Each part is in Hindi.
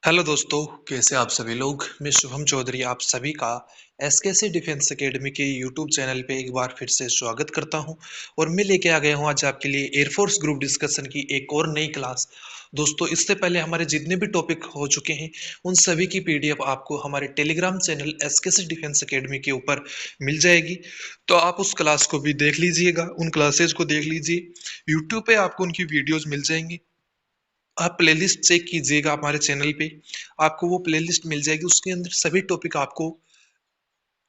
हेलो दोस्तों, कैसे आप सभी लोग। मैं शुभम चौधरी आप सभी का एसकेसी डिफेंस एकेडमी के यूट्यूब चैनल पे एक बार फिर से स्वागत करता हूं। और मैं लेके आ गया हूं आज आपके लिए एयरफोर्स ग्रुप डिस्कशन की एक और नई क्लास। दोस्तों, इससे पहले हमारे जितने भी टॉपिक हो चुके हैं उन सभी की पीडीएफ आपको हमारे टेलीग्राम चैनल एसकेसी डिफेंस एकेडमी के ऊपर मिल जाएगी। तो आप उस क्लास को भी देख लीजिएगा, उन क्लासेज को देख लीजिए। यूट्यूब पे आपको उनकी वीडियोज मिल जाएंगी। आप प्लेलिस्ट चेक कीजिएगा हमारे चैनल पे, आपको वो प्लेलिस्ट मिल जाएगी। उसके अंदर सभी टॉपिक आपको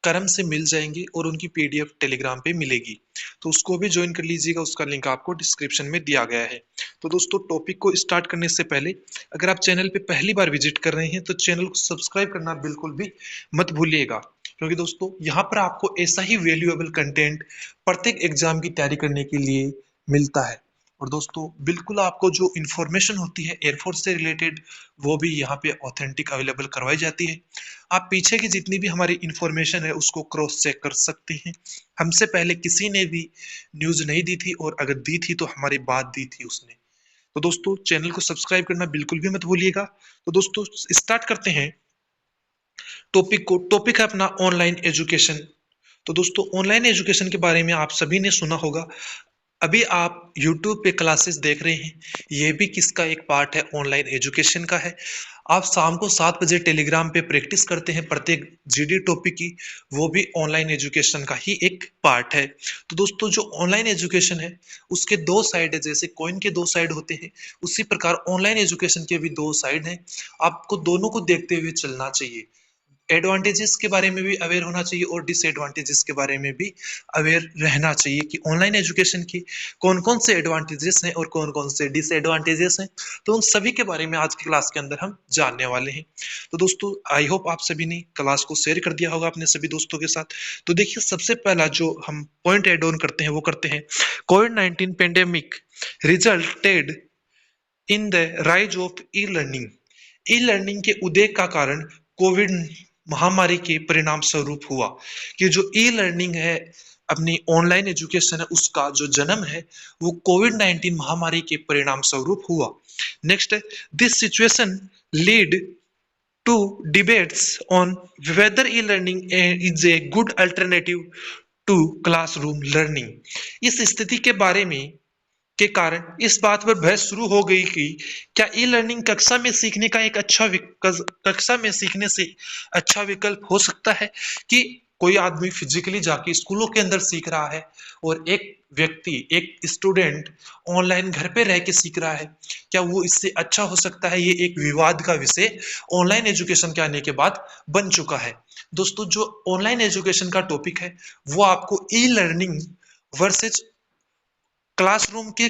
क्रम से मिल जाएंगे और उनकी पीडीएफ टेलीग्राम पे मिलेगी। तो उसको भी ज्वाइन कर लीजिएगा, उसका लिंक आपको डिस्क्रिप्शन में दिया गया है। तो दोस्तों, टॉपिक को स्टार्ट करने से पहले अगर आप चैनल पे पहली बार विजिट कर रहे हैं तो चैनल को सब्सक्राइब करना बिल्कुल भी मत भूलिएगा, क्योंकि दोस्तों यहाँ पर आपको ऐसा ही वैल्यूएबल कंटेंट प्रत्येक एग्जाम की तैयारी करने के लिए मिलता है। और दोस्तों, बिल्कुल आपको जो इन्फॉर्मेशन होती है एयरफोर्स से रिलेटेड वो भी यहाँ पे ऑथेंटिक अवेलेबल करवाई जाती है। आप पीछे की जितनी भी हमारी इंफॉर्मेशन है उसको क्रॉस चेक कर सकते हैं। हमसे पहले किसी ने भी न्यूज नहीं दी थी, और अगर दी थी तो हमारी बात दी थी उसने। तो दोस्तों, चैनल को सब्सक्राइब करना बिल्कुल भी मत भूलिएगा। तो दोस्तों, स्टार्ट करते हैं टॉपिक को। टॉपिक है अपना ऑनलाइन एजुकेशन। तो दोस्तों, ऑनलाइन एजुकेशन के बारे में आप सभी ने सुना होगा। अभी आप YouTube पे क्लासेस देख रहे हैं, ये भी किसका एक पार्ट है, ऑनलाइन एजुकेशन का है। आप शाम को 7 बजे टेलीग्राम पे प्रैक्टिस करते हैं प्रत्येक जीडी टॉपिक की, वो भी ऑनलाइन एजुकेशन का ही एक पार्ट है। तो दोस्तों, जो ऑनलाइन एजुकेशन है उसके दो साइड है। जैसे कॉइन के दो साइड होते हैं, उसी प्रकार ऑनलाइन एजुकेशन के भी दो साइड हैं। आपको दोनों को देखते हुए चलना चाहिए। एडवांटेजेस के बारे में भी अवेयर होना चाहिए और डिसएडवांटेजेस के बारे में भी अवेयर रहना चाहिए कि ऑनलाइन एजुकेशन की कौन कौन से एडवांटेजेस हैं और कौन कौन से डिसएडवांटेजेस हैं। तो उन सभी के बारे में आज की क्लास के अंदर हम जानने वाले हैं। तो दोस्तों, आई होप आप सभी ने क्लास को शेयर कर दिया होगा अपने सभी दोस्तों के साथ। तो देखिए, सबसे पहला जो हम पॉइंट एड ऑन करते हैं वो करते हैं कोविड-19 pandemic resulted in the rise of e learning. E learning के उदय का कारण कोविड महामारी के परिणाम स्वरूप हुआ। कि जो ई लर्निंग है, अपनी ऑनलाइन एजुकेशन है, उसका जो जन्म है वो कोविड-19 महामारी के परिणाम स्वरूप हुआ। नेक्स्ट है, this situation lead to debates on whether e learning is a good alternative to classroom learning. इस स्थिति के बारे में के कारण इस बात पर बहस शुरू हो गई कि क्या ई लर्निंग कक्षा में सीखने का एक कक्षा में सीखने से अच्छा विकल्प हो सकता है। कि कोई आदमी फिजिकली जाके स्कूलों के अंदर सीख रहा है और एक व्यक्ति, एक स्टूडेंट ऑनलाइन घर पे रह के सीख रहा है, क्या वो इससे अच्छा हो सकता है। ये एक विवाद का विषय ऑनलाइन एजुकेशन के आने के बाद बन चुका है। दोस्तों, जो ऑनलाइन एजुकेशन का टॉपिक है वो आपको ई लर्निंग वर्सेज क्लासरूम के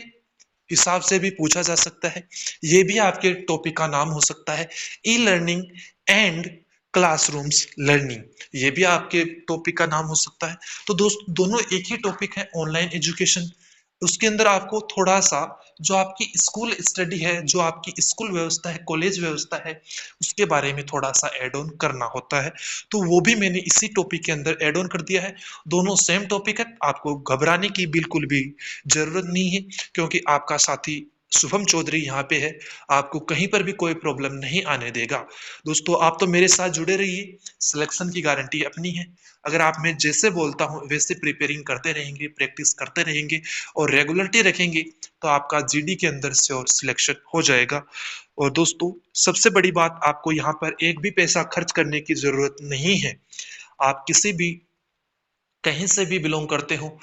हिसाब से भी पूछा जा सकता है। ये भी आपके टॉपिक का नाम हो सकता है, e learning and classrooms learning. ये भी आपके टॉपिक का नाम हो सकता है। तो दोस्त, दोनों एक ही टॉपिक है, ऑनलाइन एजुकेशन। उसके अंदर आपको थोड़ा सा जो आपकी स्कूल स्टडी है, जो आपकी स्कूल व्यवस्था है, कॉलेज व्यवस्था है, उसके बारे में थोड़ा सा एड ऑन करना होता है। तो वो भी मैंने इसी टॉपिक के अंदर एड ऑन कर दिया है। दोनों सेम टॉपिक है, आपको घबराने की बिल्कुल भी जरूरत नहीं है, क्योंकि आपका साथी शुभम चौधरी यहाँ पे है, आपको कहीं पर भी कोई प्रॉब्लम नहीं आने देगा। दोस्तों, आप तो मेरे साथ जुड़े रहिए, सिलेक्शन की गारंटी अपनी है। अगर आप मैं जैसे बोलता हूँ वैसे प्रिपेयरिंग करते रहेंगे, प्रैक्टिस करते रहेंगे और रेगुलरिटी रखेंगे तो आपका जीडी के अंदर से और सिलेक्शन हो जाएगा। और दोस्तों, सबसे बड़ी बात, आपको यहाँ पर एक भी पैसा खर्च करने की जरूरत नहीं है। आप किसी भी कहीं से भी बिलोंग करते हो,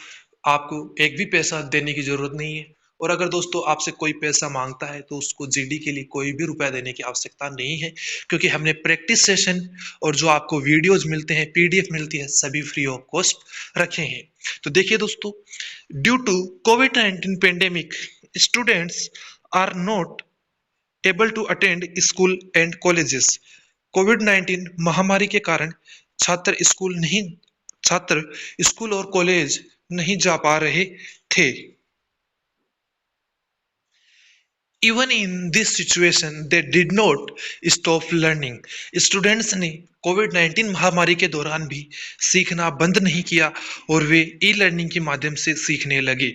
आपको एक भी पैसा देने की जरूरत नहीं है। और अगर दोस्तों आपसे कोई पैसा मांगता है तो उसको जीडी के लिए कोई भी रुपया देने की आवश्यकता नहीं है, क्योंकि हमने प्रैक्टिस सेशन और जो आपको वीडियोज मिलते हैं, पीडीएफ मिलती है, सभी फ्री ऑफ कॉस्ट रखे हैं। तो देखिए दोस्तों, ड्यू टू कोविड-19 pandemic students are not able to attend school and colleges. कोविड-19 महामारी के कारण छात्र स्कूल और कॉलेज नहीं जा पा रहे थे। Even in this situation they did not stop learning. Students ने कोविड-19 महामारी के दौरान भी सीखना बंद नहीं किया और वे ई लर्निंग के माध्यम से सीखने लगे।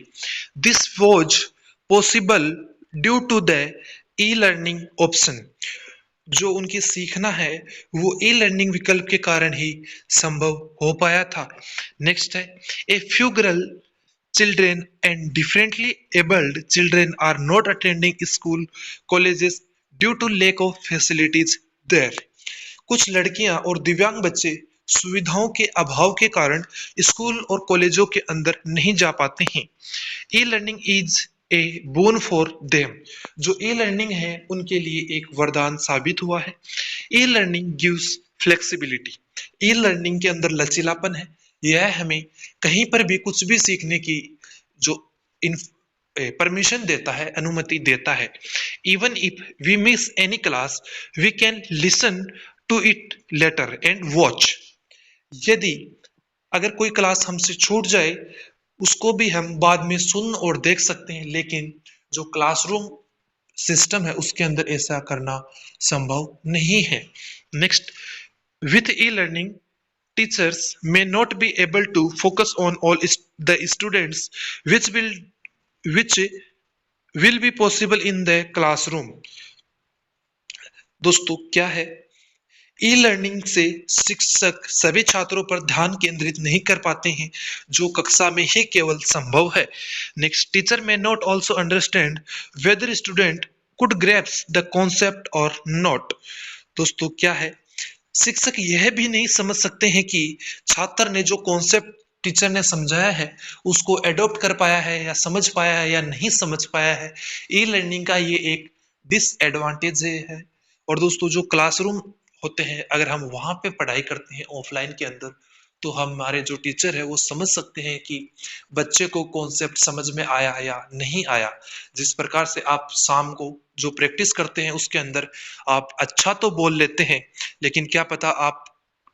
This was possible due to the e learning option. जो उनकी सीखना है वो ई लर्निंग विकल्प के कारण ही संभव हो पाया था। नेक्स्ट है, a few girl children and differently abled children are not attending school colleges due to lack of facilities there। कुछ लड़कियां और दिव्यांग बच्चे सुविधाओं के अभाव के कारण स्कूल और कॉलेजों के अंदर नहीं जा पाते हैं। ई learning is A bone for them. जो ई लर्निंग है उनके लिए एक वरदान साबित हुआ है। E learning gives flexibility. ई लर्निंग के अंदर लचीलापन है। यह हमें कहीं पर भी कुछ भी सीखने की जो इन परमिशन देता है, अनुमति देता है। Even if we miss any class we can listen to it later and watch. यदि अगर कोई क्लास हमसे छूट जाए उसको भी हम बाद में सुन और देख सकते हैं, लेकिन जो क्लासरूम सिस्टम है उसके अंदर ऐसा करना संभव नहीं है। Next, with e learning teachers may not be able to focus on all the students which will be possible in the classroom। दोस्तों क्या है, ई लर्निंग से शिक्षक सभी छात्रों पर ध्यान केंद्रित नहीं कर पाते हैं जो कक्षा में ही केवल संभव है। Next, teacher may not also understand whether student could grasp the concept or not। दोस्तों क्या है, शिक्षक यह भी नहीं समझ सकते हैं कि छात्र ने जो कॉन्सेप्ट टीचर ने समझाया है उसको एडॉप्ट कर पाया है या समझ पाया है या नहीं समझ पाया है। ई लर्निंग का ये एक डिसएडवांटेज है। और दोस्तों जो क्लासरूम होते हैं, अगर हम वहां पे पढ़ाई करते हैं ऑफलाइन के अंदर, तो हमारे जो टीचर है वो समझ सकते हैं कि बच्चे को कॉन्सेप्ट समझ में आया या नहीं आया। जिस प्रकार से आप शाम को जो प्रैक्टिस करते हैं उसके अंदर आप अच्छा तो बोल लेते हैं, लेकिन क्या पता आप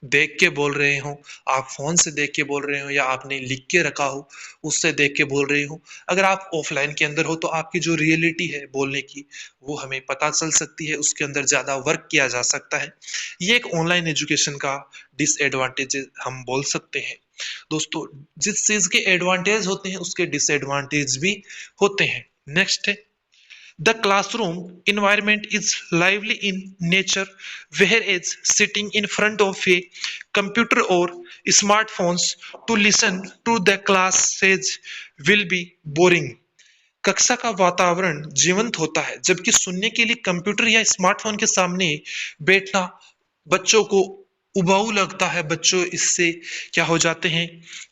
देख के बोल रहे हो, आप फोन से देख के बोल रहे हो या आपने लिख के रखा हो उससे देख के बोल रहे हो। अगर आप ऑफलाइन के अंदर हो तो आपकी जो रियलिटी है बोलने की वो हमें पता चल सकती है, उसके अंदर ज्यादा वर्क किया जा सकता है। ये एक ऑनलाइन एजुकेशन का डिसएडवांटेज हम बोल सकते हैं। दोस्तों जिस चीज के एडवांटेज होते हैं उसके डिसएडवांटेज भी होते हैं। नेक्स्ट है, the classroom environment is lively in nature, whereas sitting in front of a computer or smartphones to listen to the classes will be boring। कक्षा का वातावरण जीवंत होता है, जबकि सुनने के लिए कंप्यूटर या स्मार्टफोन के सामने बैठना बच्चों को उबाऊ लगता है। बच्चों इससे क्या हो जाते हैं,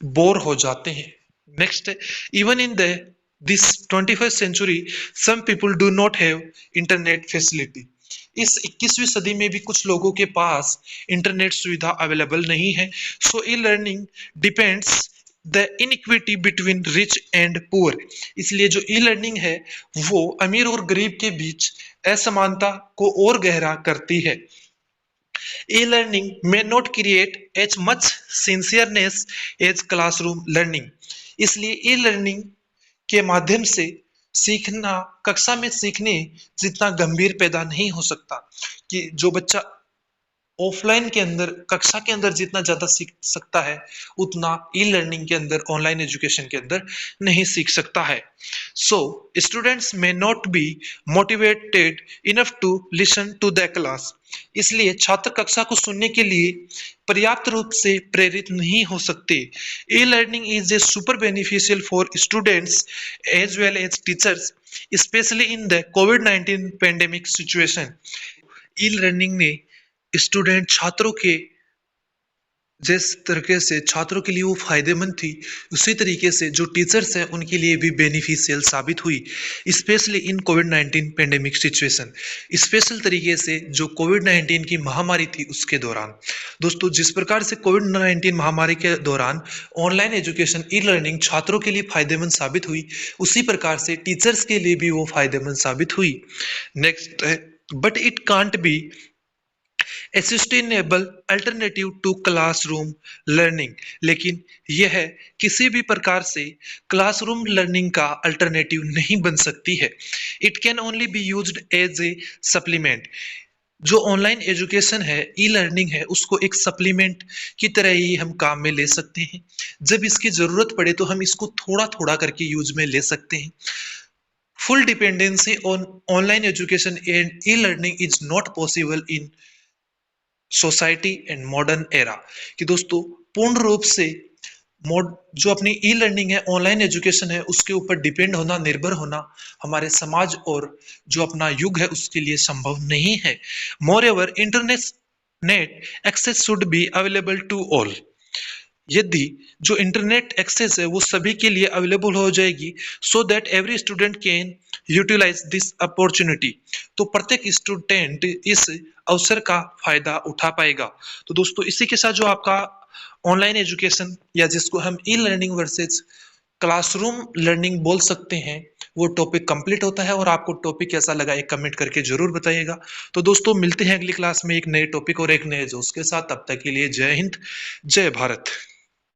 बोर हो जाते हैं। नेक्स्ट है, even in the this 21st century some people do not have internet facility। इस 21वीं सदी में भी कुछ लोगों के पास इंटरनेट सुविधा अवेलेबल नहीं है। So e learning depends the inequity between rich and poor. इसलिए जो ई लर्निंग है वो अमीर और गरीब के बीच असमानता को और गहरा करती है। E learning may not create as much sincereness as classroom learning। इसलिए ई लर्निंग के माध्यम से सीखना कक्षा में सीखने जितना गंभीर पैदा नहीं हो सकता। कि जो बच्चा ऑफलाइन के अंदर कक्षा के अंदर जितना ज्यादा सीख सकता है उतना ई लर्निंग के अंदर, ऑनलाइन एजुकेशन के अंदर नहीं सीख सकता है। So students may not be motivated enough to listen to the class. इसलिए छात्र कक्षा को सुनने के लिए पर्याप्त रूप से प्रेरित नहीं हो सकते। E learning is a super beneficial for students as well as teachers, specially in the कोविड-19 पेंडेमिक सिचुएशन। ई लर्निंग ने स्टूडेंट छात्रों के जिस तरीके से छात्रों के लिए वो फायदेमंद थी, उसी तरीके से जो टीचर्स हैं उनके लिए भी बेनिफिशियल साबित हुई, specially in covid pandemic situation. Special तरीके से जो कोविड-19 की महामारी थी उसके दौरान। दोस्तों जिस प्रकार से कोविड-19 महामारी के दौरान ऑनलाइन एजुकेशन ई लर्निंग छात्रों के लिए फायदेमंद साबित हुई, उसी प्रकार से टीचर्स के लिए भी वो फायदेमंद साबित हुई। नेक्स्ट है, but it can't be a sustainable alternative to classroom learning. लेकिन यह किसी भी प्रकार से क्लासरूम लर्निंग का अल्टरनेटिव नहीं बन सकती है। It can only be used as a supplement. जो ऑनलाइन एजुकेशन है, ई लर्निंग है, उसको एक सप्लीमेंट की तरह ही हम काम में ले सकते हैं। जब इसकी जरूरत पड़े तो हम इसको थोड़ा थोड़ा करके यूज में ले सकते हैं। Full dependency on online education and e-learning is not possible in society and modern era. कि दोस्तों पूर्ण रूप से मोड जो अपनी ई लर्निंग है, ऑनलाइन एजुकेशन है, उसके ऊपर डिपेंड होना, निर्भर होना हमारे समाज और जो अपना युग है उसके लिए संभव नहीं है। Moreover internet net access should be available to all. यदि जो इंटरनेट एक्सेस है वो सभी के लिए अवेलेबल हो जाएगी, so that every student can utilise this opportunity, तो प्रत्येक स्टूडेंट इस अवसर का फायदा उठा पाएगा। तो दोस्तों इसी के साथ जो आपका ऑनलाइन एजुकेशन या जिसको हम e learning versus classroom learning बोल सकते हैं वो टॉपिक कंप्लीट होता है। और आपको टॉपिक कैसा लगा एक कमेंट करके जरूर बताइएगा। तो दोस्तों मिलते हैं अगली क्लास में एक नए टॉपिक और एक नए जोश के साथ। तब तक के लिए जय हिंद, जय भारत।